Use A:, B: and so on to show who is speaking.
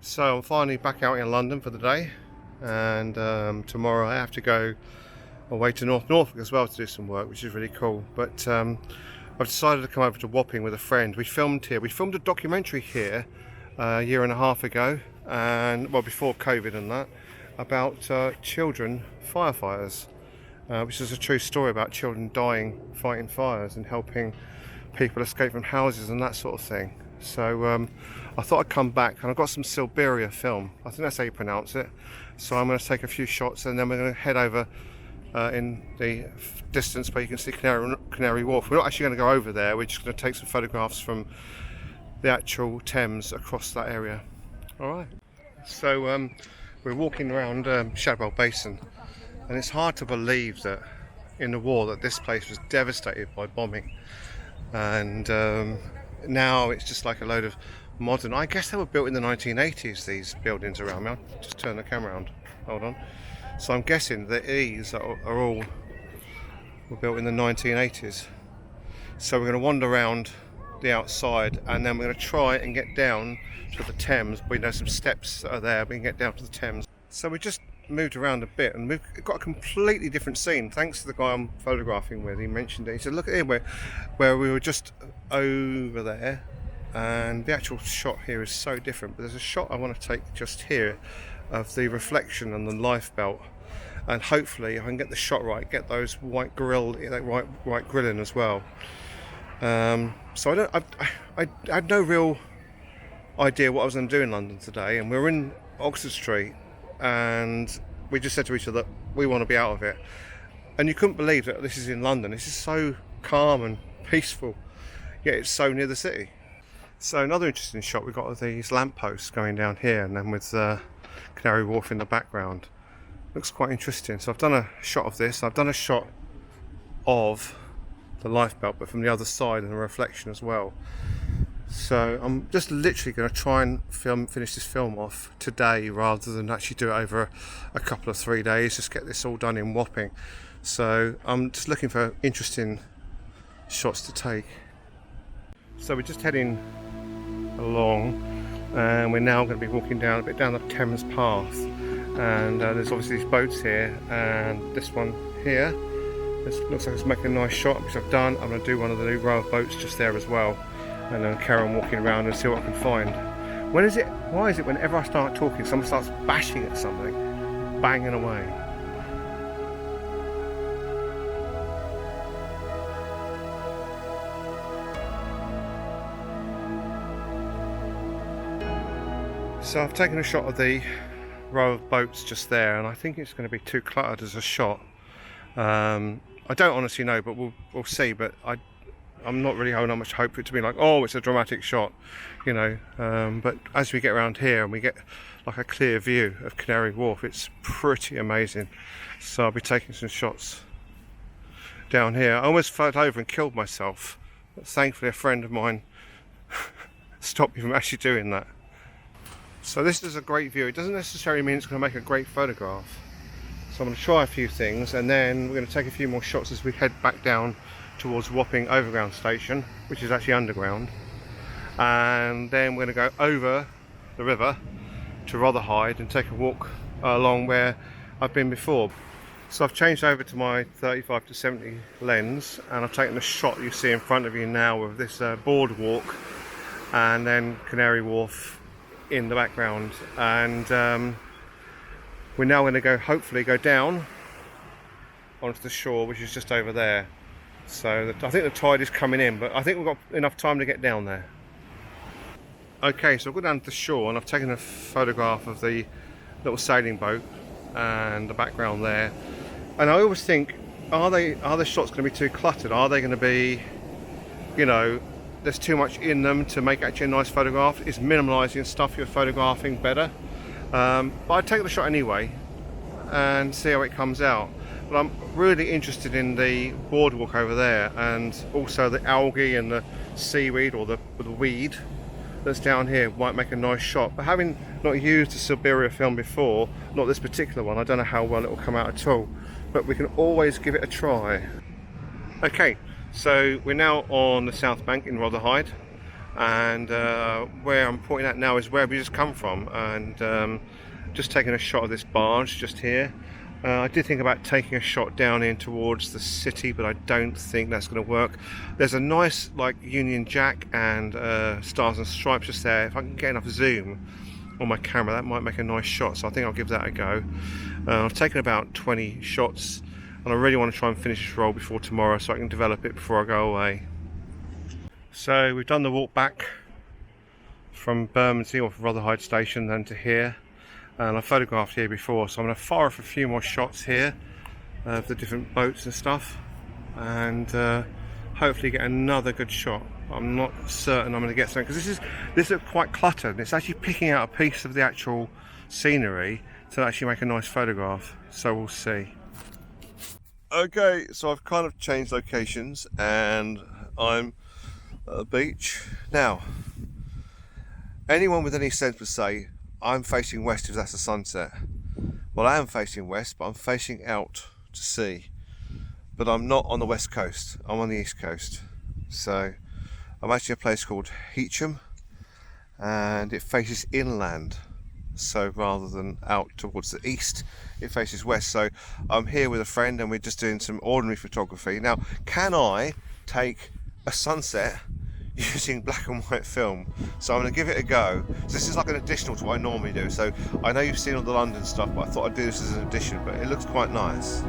A: So I'm finally back out in London for the day, and tomorrow I have to go away to North Norfolk as well to do some work, which is really cool. But I've decided to come over to Wapping with a friend. We filmed here. We filmed a documentary here a year and a half ago, and well, before COVID and that, about children firefighters, which is a true story about children dying fighting fires and helping people escape from houses and that sort of thing. So I thought I'd come back, and I've got some Silberra film. I think that's how you pronounce it. So I'm going to take a few shots, and then we're going to head over in the distance where you can see Canary Wharf. We're not actually going to go over there. We're just going to take some photographs from the actual Thames across that area. All right. So we're walking around Shadwell Basin, and it's hard to believe that in the war that this place was devastated by bombing, and now it's just like a load of modern, I guess they were built in the 1980s, these buildings around me. I'll just turn the camera around, hold on. So I'm guessing that these are all were built in the 1980s. So we're going to wander around the outside, and then we're going to try and get down to the Thames. We know some steps that are there, we can get down to the Thames. So we just moved around a bit, and we've got a completely different scene thanks to the guy I'm photographing with. He mentioned it. He said, look at here where we were just over there, and the actual shot here is so different, but there's a shot I want to take just here of the reflection and the lifebelt, and hopefully if I can get the shot right, get those white grilling as well. So I had no real idea what I was going to do in London today, and we were in Oxford Street, and we just said to each other, we want to be out of it. And you couldn't believe that this is in London. This is so calm and peaceful, yet it's so near the city. So another interesting shot we've got of these lampposts going down here, and then with Canary Wharf in the background. Looks quite interesting. So I've done a shot of this. I've done a shot of the lifebelt, but from the other side, and a reflection as well. So I'm just literally going to try and finish this film off today, rather than actually do it over a couple of 3 days. Just get this all done in Wapping. So I'm just looking for interesting shots to take. So we're just heading along, and we're now going to be walking down a bit down the Thames Path, and there's obviously these boats here, and this one here, this looks like it's making a nice shot, which I've done. I'm going to do one of the new row of boats just there as well, and then carry on walking around and see what I can find. Why is it whenever I start talking, someone starts bashing at something, banging away? So I've taken a shot of the row of boats just there, and I think it's going to be too cluttered as a shot. I don't honestly know, but we'll see. But I'm not really holding much hope for it to be like, oh, it's a dramatic shot, you know. But as we get around here and we get like a clear view of Canary Wharf, it's pretty amazing. So I'll be taking some shots down here. I almost fell over and killed myself, but thankfully a friend of mine stopped me from actually doing that. So this is a great view. It doesn't necessarily mean it's going to make a great photograph. So I'm going to try a few things, and then we're going to take a few more shots as we head back down towards Wapping Overground Station, which is actually underground. And then we're going to go over the river to Rotherhithe and take a walk along where I've been before. So I've changed over to my 35 to 70 lens, and I've taken the shot you see in front of you now of this Boardwalk, and then Canary Wharf in the background, and we're now going to hopefully go down onto the shore, which is just over there. So I think the tide is coming in, but I think we've got enough time to get down there. Okay, so I've got down to the shore, and I've taken a photograph of the little sailing boat and the background there. And I always think, are the shots going to be too cluttered? Are they going to be, you know, there's too much in them to make actually a nice photograph? Is minimalising stuff you're photographing better? But I'd take the shot anyway and see how it comes out. But I'm really interested in the boardwalk over there, and also the algae and the seaweed, or the weed that's down here might make a nice shot. But having not used a Silberra film before, not this particular one, I don't know how well it will come out at all. But we can always give it a try. Okay. So we're now on the South Bank in Rotherhithe, and where I'm pointing at now is where we just come from, and just taking a shot of this barge just here. I did think about taking a shot down in towards the city, but I don't think that's going to work. There's a nice like Union Jack and Stars and Stripes just there. If I can get enough zoom on my camera, that might make a nice shot, so I think I'll give that a go. I've taken about 20 shots, and I really want to try and finish this roll before tomorrow so I can develop it before I go away. So we've done the walk back from Bermondsey, or from Rotherhithe Station, then to here. And I photographed here before, so I'm going to fire off a few more shots here of the different boats and stuff, and hopefully get another good shot. I'm not certain I'm going to get something, because this is quite cluttered, and it's actually picking out a piece of the actual scenery to actually make a nice photograph, so we'll see. Okay, so I've kind of changed locations, and I'm at the beach. Now, anyone with any sense would say, I'm facing west if that's a sunset. Well, I am facing west, but I'm facing out to sea. But I'm not on the west coast, I'm on the east coast. So I'm actually at a place called Heacham, and it faces inland. So rather than out towards the east, it faces west. So I'm here with a friend, and we're just doing some ordinary photography. Now, can I take a sunset using black and white film? So I'm going to give it a go. So this is like an additional to what I normally do. So I know you've seen all the London stuff, but I thought I'd do this as an addition, but it looks quite nice.